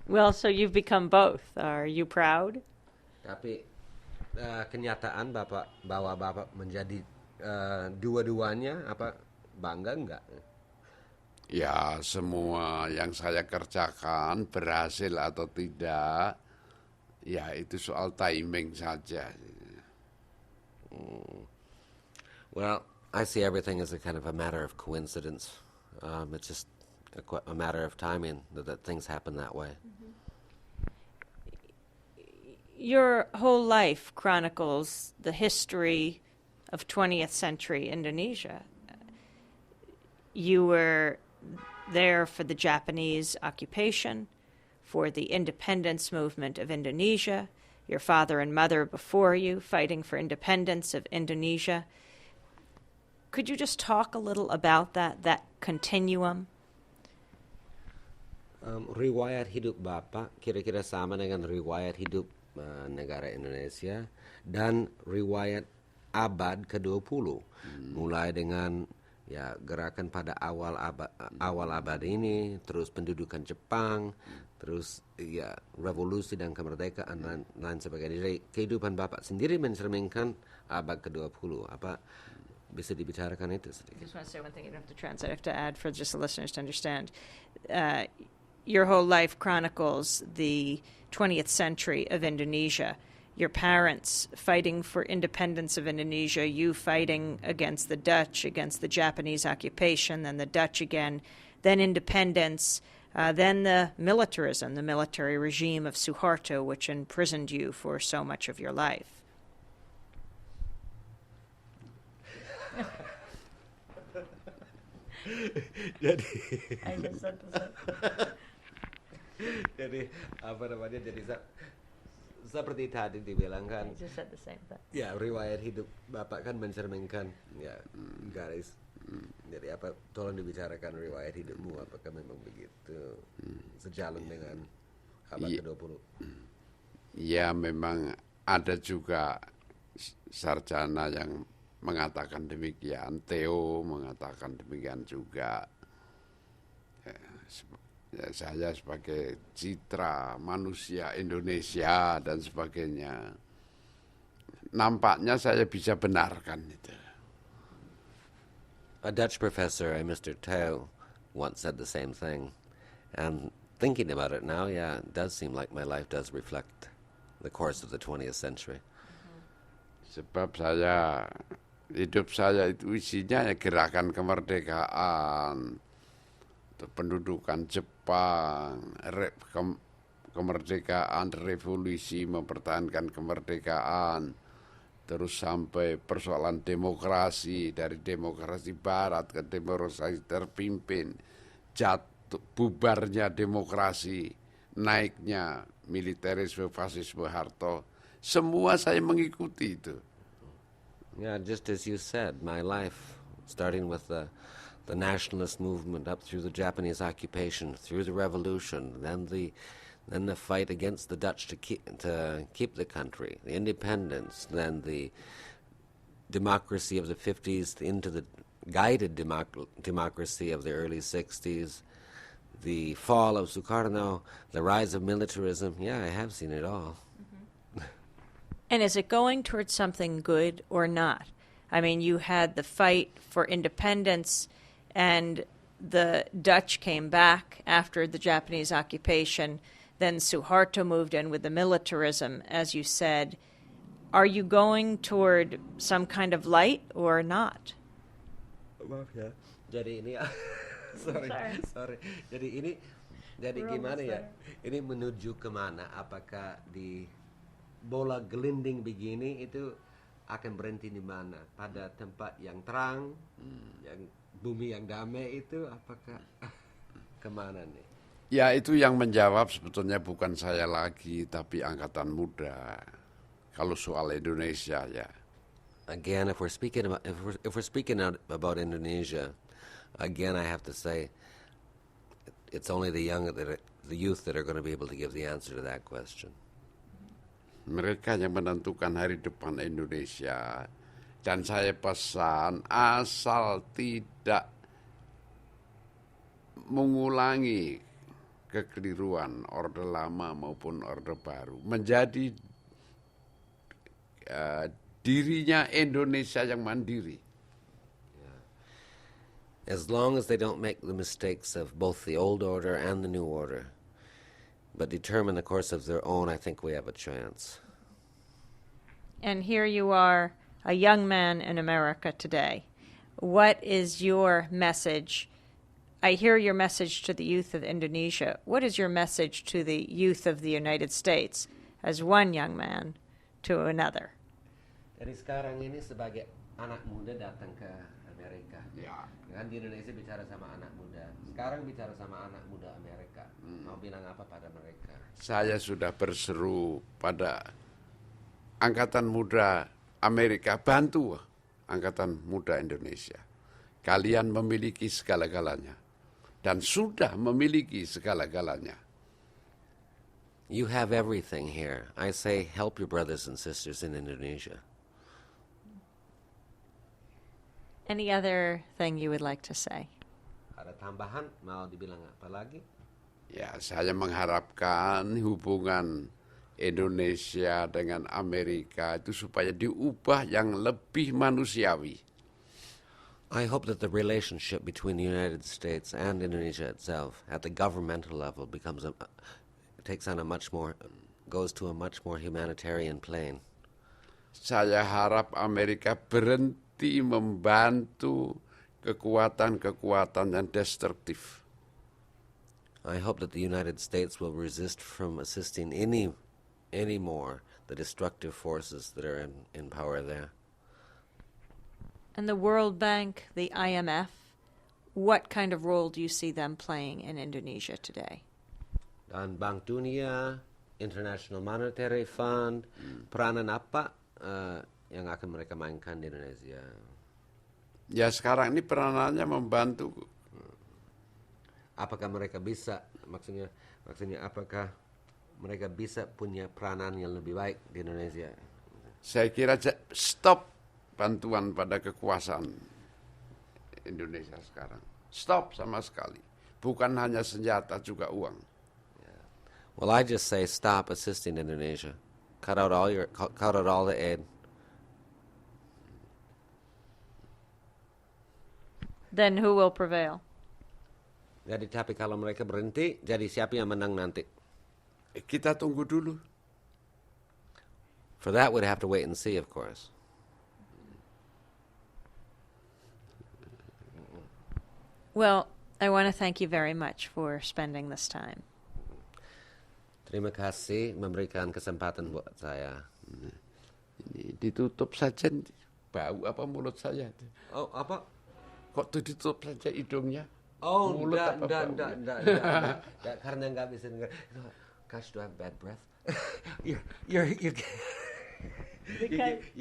Well, so you've become both. Are you proud? Tapi kenyataan bahwa Bapak menjadi dua-duanya, apa bangga enggak? Ya, semua yang saya kerjakan berhasil atau tidak, ya itu soal timing saja. Well, I see everything as a kind of a matter of coincidence. It's just a matter of timing that things happen that way. Your whole life chronicles the history of 20th century Indonesia. You were there for the Japanese occupation, for the independence movement of Indonesia, your father and mother before you fighting for independence of Indonesia. Could you just talk a little about that continuum? Riwayat hidup Bapak kira-kira sama dengan riwayat hidup negara Indonesia dan riwayat abad ke-20. Mulai dengan ya gerakan pada awal abad ini, terus pendudukan Jepang, terus ya revolusi dan kemerdekaan dan lain sebagainya. Jadi kehidupan Bapak sendiri mencerminkan abad ke-20. Apa bisa dibicarakan itu sedikit? I just want to say one thing. You don't have to translate. I have to add for just the listeners to understand. Your whole life chronicles the 20th century of Indonesia. Your parents fighting for independence of Indonesia, you fighting against the Dutch, against the Japanese occupation, then the Dutch again, then independence, then the militarism, the military regime of Suharto, which imprisoned you for so much of your life. Jadi apa namanya, jadi seperti tadi dibilang kan, I just said the same thing. ya riwayat hidup Bapak kan mencerminkan ya garis. Jadi apa, tolong dibicarakan riwayat hidupmu, apakah memang begitu sejalan dengan abad ke-20? Ya memang ada juga sarjana yang mengatakan demikian, Theo mengatakan demikian juga. Ya, saya sebagai citra manusia Indonesia dan sebagainya, nampaknya saya bisa benarkan itu. A Dutch professor, Mr. Theo, once said the same thing. And thinking about it now, yeah, it does seem like my life does reflect the course of the 20th century. Sebab hidup saya itu isinya ya gerakan kemerdekaan, pendudukan Jepang, kemerdekaan, revolusi, mempertahankan kemerdekaan, terus sampai persoalan demokrasi, dari demokrasi barat ke demokrasi terpimpin, bubarnya demokrasi, naiknya militerisme, fasisme Harto, semua saya mengikuti itu. Yeah, just as you said, my life, starting with the nationalist movement up through the Japanese occupation, through the revolution, then the fight against the Dutch to keep the country, the independence, then the democracy of the 50s into the guided democracy of the early 60s, the fall of Sukarno, the rise of militarism. Yeah, I have seen it all. And is it going towards something good or not? I mean, you had the fight for independence, and the Dutch came back after the Japanese occupation. Then Suharto moved in with the militarism, as you said. Are you going toward some kind of light or not? Maaf ya. Jadi ini sorry. Jadi gimana ya? Ini menuju kemana? Apakah di bola gelinding begini itu akan berhenti di mana? Pada tempat yang terang, yang bumi yang damai itu, apakah kemana nih? Ya, itu yang menjawab sebetulnya bukan saya lagi, tapi angkatan muda. Kalau soal Indonesia ya. Again, if we're speaking about Indonesia, again I have to say, it's only the youth that are going to be able to give the answer to that question. Mereka yang menentukan hari depan Indonesia. Dan saya pesan, asal tidak mengulangi kekeliruan Orde Lama maupun Orde Baru, menjadi dirinya Indonesia yang mandiri. As long as they don't make the mistakes of both the old order and the new order, but determine the course of their own, I think we have a chance. And here you are, a young man in America today. What is your message? I hear your message to the youth of Indonesia. What is your message to the youth of the United States as one young man to another? Jadi sekarang ini sebagai anak muda datang ke Amerika. Ya. Kan di Indonesia bicara sama anak muda. Sekarang bicara sama anak muda Amerika. Mau bilang apa pada mereka? Saya sudah berseru pada angkatan muda Amerika, bantu angkatan muda Indonesia. Kalian memiliki segala-galanya. Dan sudah memiliki segala-galanya. You have everything here. I say help your brothers and sisters in Indonesia. Any other thing you would like to say? Ada tambahan, mau dibilang apa lagi? Ya, saya mengharapkan hubungan Indonesia dengan Amerika itu supaya diubah yang lebih manusiawi. I hope that the relationship between the United States and Indonesia itself at the governmental level goes to a much more humanitarian plane. Saya harap Amerika berhenti membantu kekuatan-kekuatan yang destruktif. I hope that the United States will resist from assisting any more the destructive forces that are in power there. And the World Bank, the IMF, what kind of role do you see them playing in Indonesia today? Dan Bank Dunia, International Monetary Fund, peranan apa yang akan mereka mainkan di Indonesia? Ya, sekarang ini peranannya membantu. Apakah mereka bisa, maksudnya apakah mereka bisa punya peranan yang lebih baik di Indonesia? Saya kira stop bantuan pada kekuasaan Indonesia sekarang. Stop sama sekali. Bukan hanya senjata, juga uang. Well, I just say stop assisting Indonesia. Cut out all the aid. Then who will prevail? Jadi tapi kalau mereka berhenti, jadi siapa yang menang nanti? Kita tunggu dulu. For that, we'd have to wait and see, of course. Well, I want to thank you very much for spending this time. Terima kasih memberikan kesempatan buat saya. Ini ditutup saja, bau apa mulut saya? Oh, apa? Kok ditutup saja hidungnya? Oh, enggak. Karena nggak bisa dengar. Gosh, do I have bad breath? you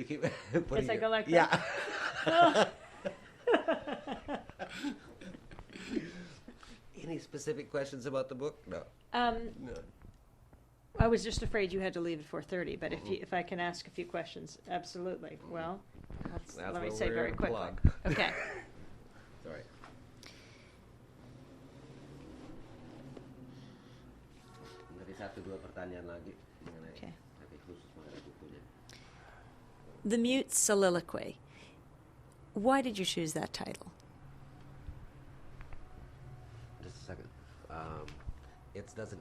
keep putting I go like yeah. Any specific questions about the book? No. No. I was just afraid you had to leave at 4:30, but if I can ask a few questions, absolutely. Well, let me say very quickly. Okay. Sorry. Dari 1-2 pertanyaan lagi mengenai khusus mengenai bukunya. The Mute Soliloquy. Why did you choose that title? It's not a.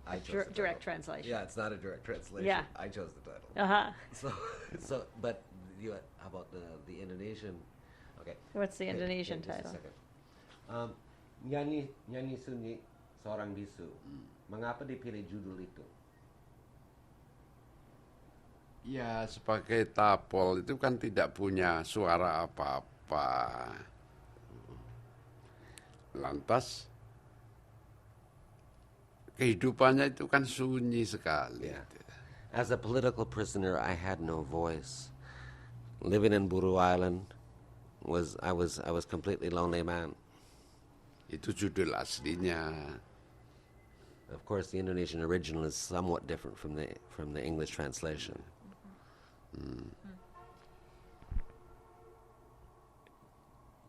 I chose the Direct title. translation. Yeah, it's not a direct translation. Yeah. I chose the title. But how about the Indonesian? Okay. What's the Indonesian just a title? second. Nyanyi sunyi seorang bisu. Mengapa dipilih judul itu? Ya, sebagai tapol itu kan tidak punya suara apa-apa. Lantas kehidupannya itu kan sunyi sekali. Yeah. As a political prisoner, I had no voice. Living in Buru Island I was completely lonely man. Itu judul aslinya. Of course, the Indonesian original is somewhat different from the English translation.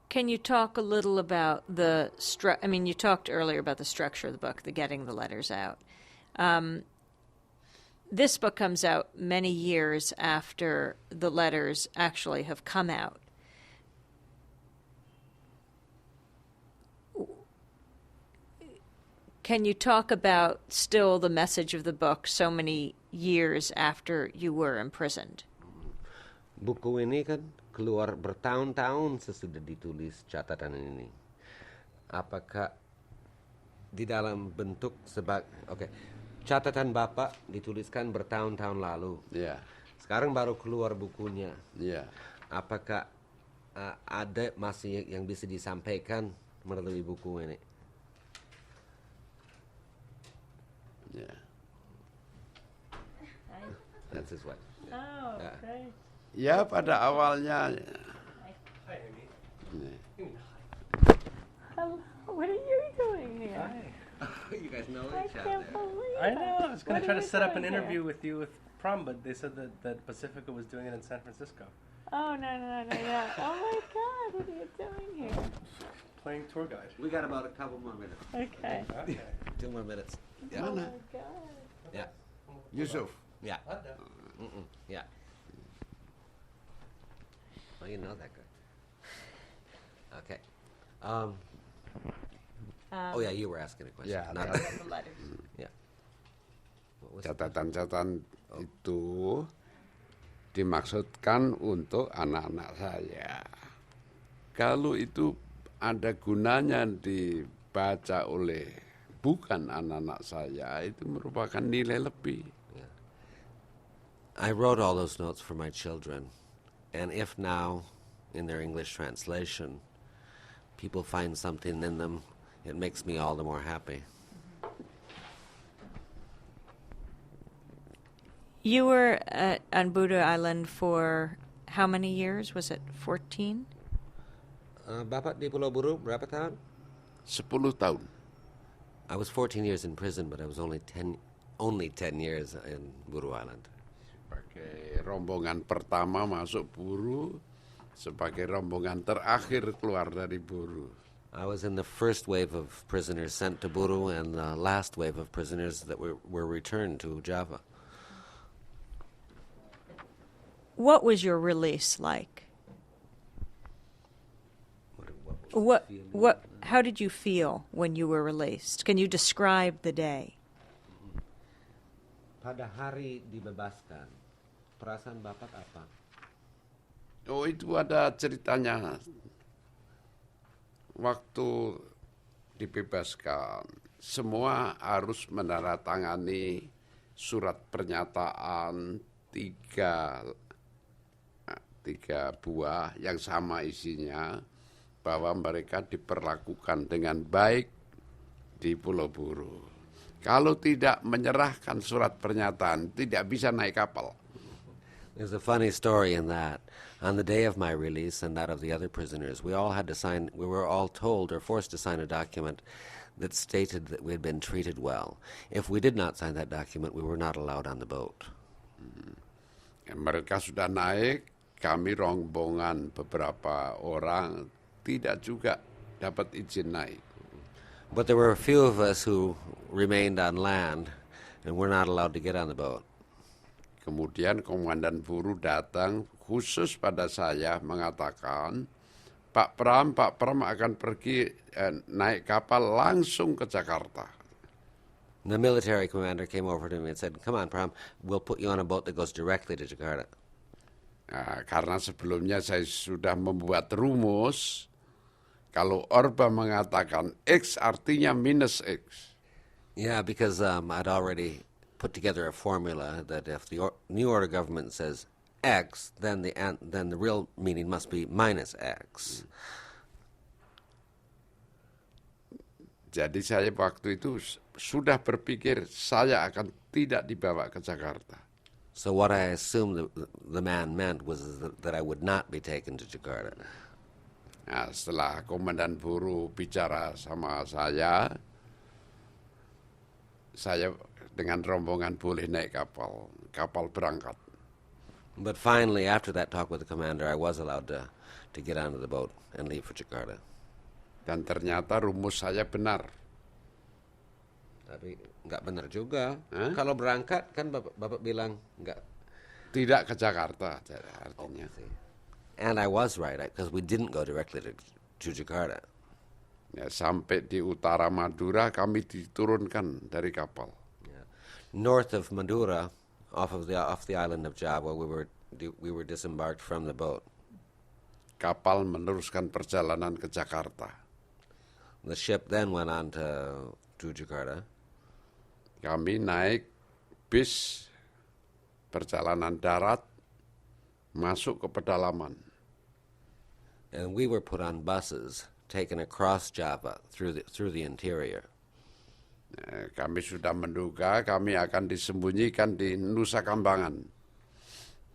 Can you talk a little about you talked earlier about the structure of the book, the getting the letters out. This book comes out many years after the letters actually have come out. Can you talk about still the message of the book so many years after you were imprisoned? Buku ini kan keluar bertahun-tahun sesudah ditulis catatan ini. Apakah di dalam bentuk catatan Bapak dituliskan bertahun-tahun lalu. Ya. Sekarang baru keluar bukunya. Ya. Apakah ada masih yang bisa disampaikan melalui buku ini? Ya. That's his wife. Oh, okay. Ya, pada awalnya. Hi, Amy. Hello, what are you doing here? You guys know I each can't other. believe I know. I was going What to try are to you set up an doing interview here? with you with Prom, but they said that Pacifica was doing it in San Francisco. Oh, no. Oh, my God, what are you doing here? Playing tour guide. We got about a couple more minutes. Okay. Okay. 2 more minutes. Yeah. Oh, my God. Yeah. Yusuf. Yeah. Yeah. Oh, you know that guy. Okay. Oh yeah, you were asking a question. Yeah, Not The letters. yeah. What was the Catatan-catatan itu dimaksudkan untuk anak-anak saya. Kalau itu ada gunanya dibaca oleh bukan anak-anak saya, itu merupakan nilai lebih. I wrote all those notes for my children, and if now, in their English translation, people find something in them, it makes me all the more happy. You were on Buddha Island for how many years? Was it 14? Bapak di Pulau Buru berapa tahun? 10 tahun. I was 14 years in prison, but I was only 10 years in Buru Island. Sebagai rombongan pertama masuk Buru, sebagai rombongan terakhir keluar dari Buru. I was in the first wave of prisoners sent to Buru and the last wave of prisoners that were returned to Java. What was your release like? How did you feel when you were released? Can you describe the day? Pada hari dibebaskan, perasaan Bapak apa? Oh, itu ada ceritanya. Waktu dibebaskan, semua harus menandatangani surat pernyataan tiga buah yang sama isinya, bahwa mereka diperlakukan dengan baik di Pulau Buru. Kalau tidak menyerahkan surat pernyataan, tidak bisa naik kapal. There's a funny story in that. On the day of my release and that of the other prisoners, we were all told or forced to sign a document that stated that we had been treated well. If we did not sign that document, we were not allowed on the boat. Mereka sudah naik, kami rombongan beberapa orang tidak juga dapat izin naik. But there were a few of us who remained on land and were not allowed to get on the boat. Kemudian Komandan Buru datang khusus pada saya mengatakan Pak Pram akan pergi naik kapal langsung ke Jakarta. The military commander came over to me and said, "Come on, Pram, we'll put you on a boat that goes directly to Jakarta." Nah, karena sebelumnya saya sudah membuat rumus, kalau Orba mengatakan X artinya minus X. Yeah, because I'd already put together a formula that if the New Order government says X, then the real meaning must be minus X. Jadi saya waktu itu sudah berpikir saya akan tidak dibawa ke Jakarta. So what I assumed the man meant was that I would not be taken to Jakarta. Nah, setelah komandan buruh bicara sama saya dengan rombongan boleh naik kapal berangkat. But finally, after that talk with the commander, I was allowed to get onto the boat and leave for Jakarta. Dan ternyata rumus saya benar. Tapi nggak benar juga. Kalau berangkat kan bapak bilang nggak. Tidak ke Jakarta artinya. And I was right, because we didn't go directly to Jakarta. Ya, sampai di utara Madura kami diturunkan dari kapal. Yeah. North of Madura, off the island of Java, we were disembarked from the boat. Kapal meneruskan perjalanan ke Jakarta. The ship then went on to Jakarta. Kami naik bis perjalanan darat masuk ke pedalaman. And we were put on buses taken across Java through the interior. Kami sudah menduga kami akan disembunyikan di Nusa Kambangan.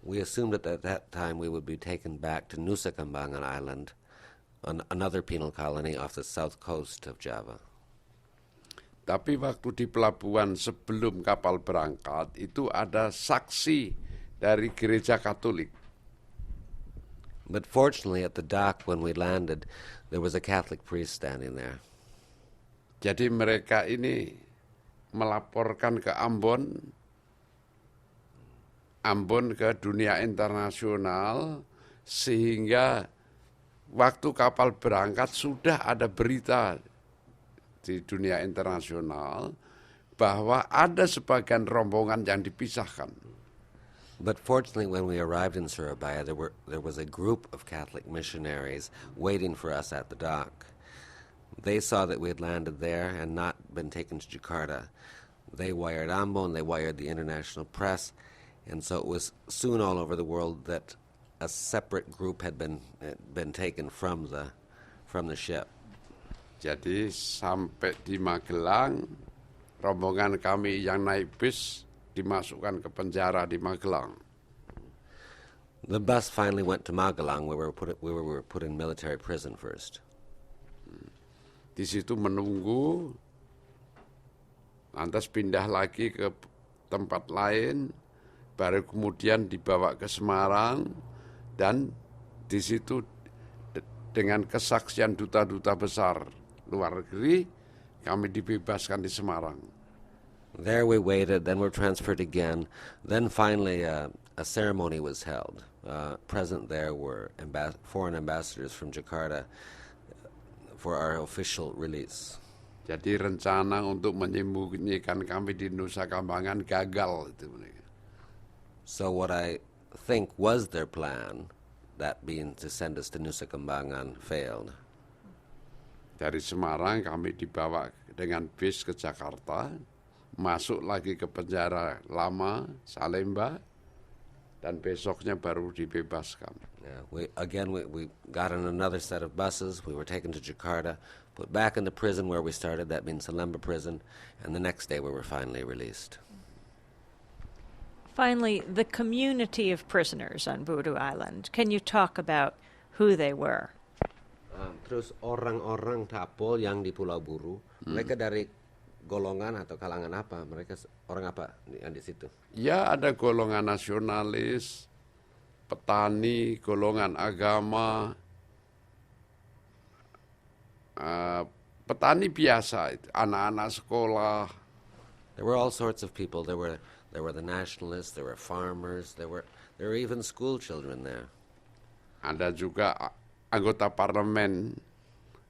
We assumed that at that time we would be taken back to Nusa Kambangan Island, another penal colony off the south coast of Java. Tapi waktu di pelabuhan sebelum kapal berangkat, itu ada saksi dari gereja Katolik. But fortunately at the dock when we landed, there was a Catholic priest standing there. Jadi mereka ini melaporkan ke Ambon ke dunia internasional, sehingga waktu kapal berangkat sudah ada berita di dunia internasional bahwa ada sebagian rombongan yang dipisahkan. But fortunately, when we arrived in Surabaya, there was a group of Catholic missionaries waiting for us at the dock. They saw that we had landed there and not been taken to Jakarta. They wired Ambon, they wired the international press, and so it was soon all over the world that a separate group had been taken from the ship. Jadi sampai di Magelang, rombongan kami yang naik bis dimasukkan ke penjara di Magelang. The bus finally went to Magelang, where we were put in military prison first. Di situ menunggu, lantas pindah lagi ke tempat lain, baru kemudian dibawa ke Semarang, dan di situ dengan kesaksian duta-duta besar luar negeri, kami dibebaskan di Semarang. There we waited, then we're transferred again. Then finally a ceremony was held. Present there were foreign ambassadors from Jakarta for our official release. Jadi rencana untuk menyembunyikan kami di Nusa Kambangan gagal. So what I think was their plan, that being to send us to Nusa Kambangan, failed. Dari Semarang kami dibawa dengan bis ke Jakarta, masuk lagi ke penjara lama Salemba, dan besoknya baru dibebaskan. Yeah, we got on another set of buses. We were taken to Jakarta, put back into prison where we started. That means Salemba prison, and the next day we were finally released. Finally, the community of prisoners on Buru Island. Can you talk about who they were? Terus orang-orang Tapol yang di Pulau Buru, mereka dari golongan atau kalangan apa? Mereka orang apa yang di situ? Ya, ada golongan nasionalis, petani, golongan agama, petani biasa, anak-anak sekolah. There were all sorts of people. There were the nationalists, there were farmers, there were even school children there. Ada juga anggota parlemen,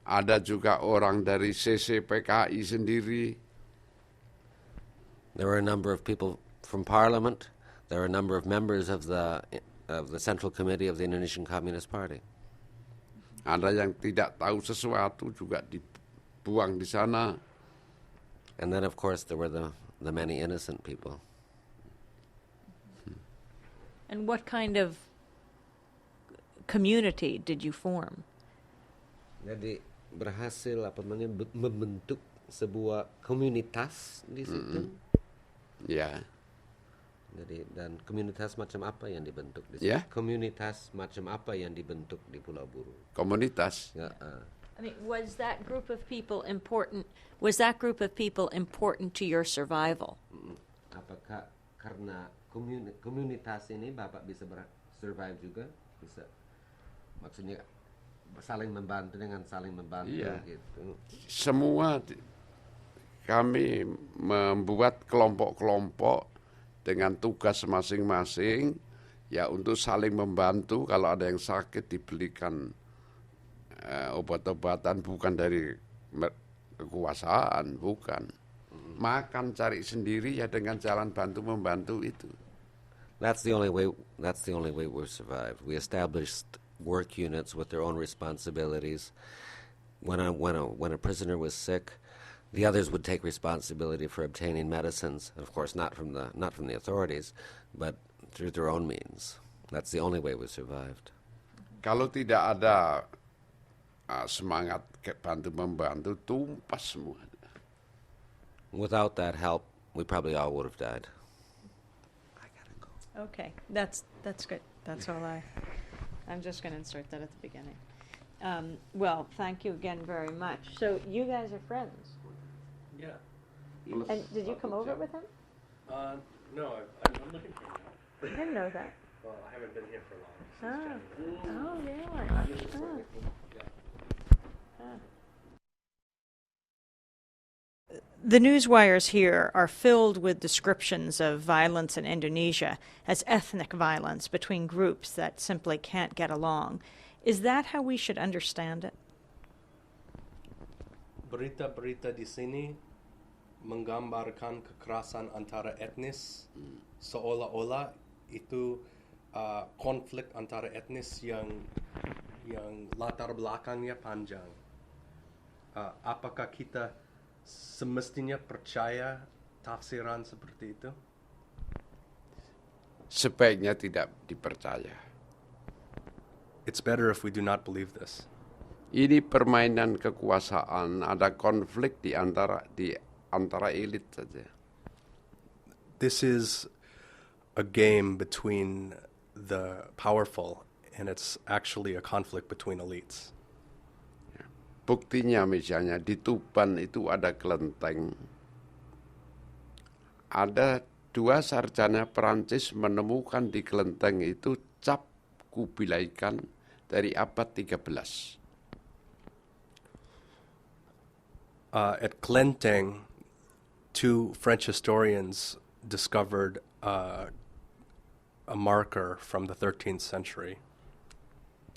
ada juga orang dari CCPKI sendiri. There were a number of people from Parliament. There were a number of members of the Central Committee of the Indonesian Communist Party. Ada yang tidak tahu sesuatu juga dibuang di sana. And then, of course, there were the many innocent people. And what kind of community did you form? Jadi berhasil membentuk sebuah komunitas di situ. Ya. Jadi dan komunitas macam apa yang dibentuk di situ? Ya. Komunitas macam apa yang dibentuk di Pulau Buru? Komunitas. Ya, I mean, was that group of people important? Was that group of people important to your survival? Apakah karena komunitas ini Bapak bisa survive juga? Bisa. Maksudnya saling membantu dengan saling membantu gitu. Semua kami membuat kelompok-kelompok dengan tugas masing-masing ya untuk saling membantu. Kalau ada yang sakit dibelikan obat-obatan, bukan dari kekuasaan, bukan. Makan cari sendiri ya dengan jalan bantu membantu itu. That's the only way we survived. We established work units with their own responsibilities. When a prisoner was sick, the others would take responsibility for obtaining medicines. Of course, not from the authorities, but through their own means. That's the only way we survived. Kalau tidak ada semangat bantu membantu, tumpas semua. Without that help, we probably all would have died. I gotta go. Okay, that's good. That's all I'm just going to insert that at the beginning. Well, thank you again very much. So you guys are friends. Yeah. And did you come over with him? No, I'm looking for him now. I didn't know that. Well, I haven't been here for long. Since January. Oh, really? The newswires here are filled with descriptions of violence in Indonesia as ethnic violence between groups that simply can't get along. Is that how we should understand it? Berita-berita di sini menggambarkan kekerasan antara etnis, seolah-olah itu konflik antara etnis yang latar belakangnya panjang. Apakah kita semestinya percaya tafsiran seperti itu? Sebaiknya tidak dipercaya. It's better if we do not believe this. Ini permainan kekuasaan, ada konflik di antara elit saja. This is a game between the powerful, and it's actually a conflict between elites. Buktinya misalnya di Tuban itu ada kelenteng. Ada 2 sarjana Perancis menemukan di kelenteng itu cap kubilaikan dari abad 13. At Klenteng, 2 French historians discovered a marker from the 13th century.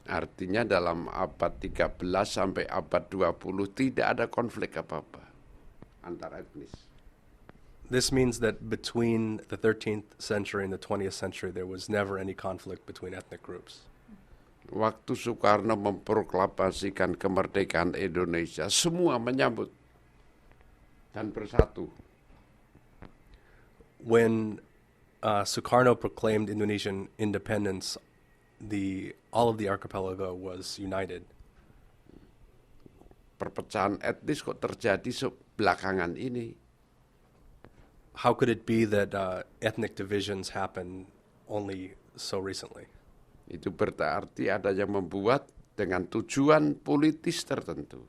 Artinya dalam abad 13 sampai abad 20 tidak ada konflik apa-apa antar etnis. This means that between the 13th century and the 20th century, there was never any conflict between ethnic groups. Waktu Soekarno memproklamasikan kemerdekaan Indonesia, semua menyambut dan bersatu. When Sukarno proclaimed Indonesian independence, all of the archipelago was united. Perpecahan etnis kok terjadi belakangan ini? How could it be that ethnic divisions happen only so recently? Itu berarti ada yang membuat dengan tujuan politis tertentu.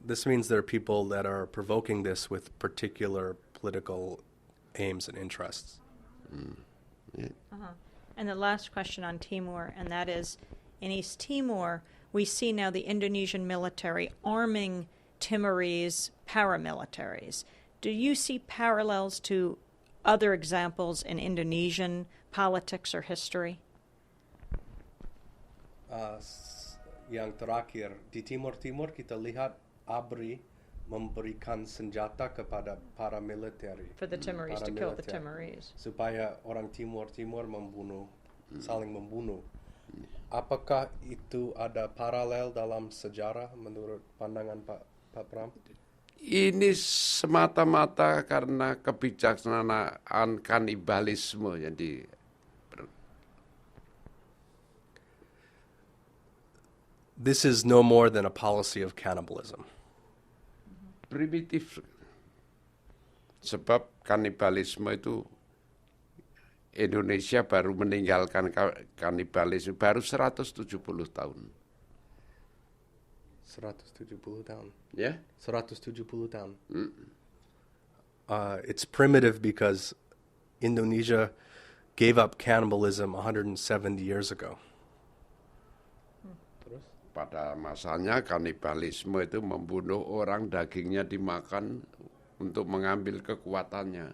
This means there are people that are provoking this with particular political aims and interests. Yeah. And the last question on Timor, and that is, in East Timor, we see now the Indonesian military arming Timorese paramilitaries. Do you see parallels to other examples in Indonesian politics or history? yang terakhir, di Timur kita lihat ABRI memberikan senjata kepada para militer. For the Timorese, to kill the Timorese. Supaya orang Timur membunuh, saling membunuh. Apakah itu ada paralel dalam sejarah menurut pandangan Pak Pram? Ini semata-mata karena kebijaksanaan kanibalisme yang This is no more than a policy of cannibalism. Primitif. Sebab kanibalisme itu Indonesia baru meninggalkan kanibalisme baru 170 tahun. 170 tahun. Ya? 170 tahun. It's primitive because Indonesia gave up cannibalism 170 years ago. Pada masanya kanibalisme itu membunuh orang, dagingnya dimakan untuk mengambil kekuatannya.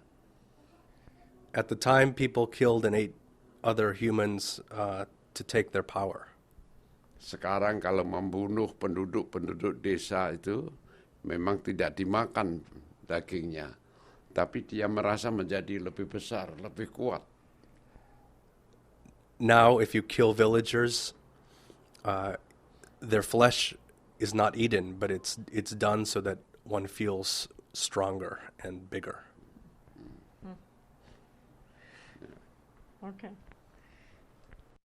At the time, people killed and ate other humans to take their power. Sekarang kalau membunuh penduduk desa itu memang tidak dimakan dagingnya, tapi dia merasa menjadi lebih besar, lebih kuat. Now, if you kill villagers, their flesh is not eaten, but it's done so that one feels stronger and bigger. Okay.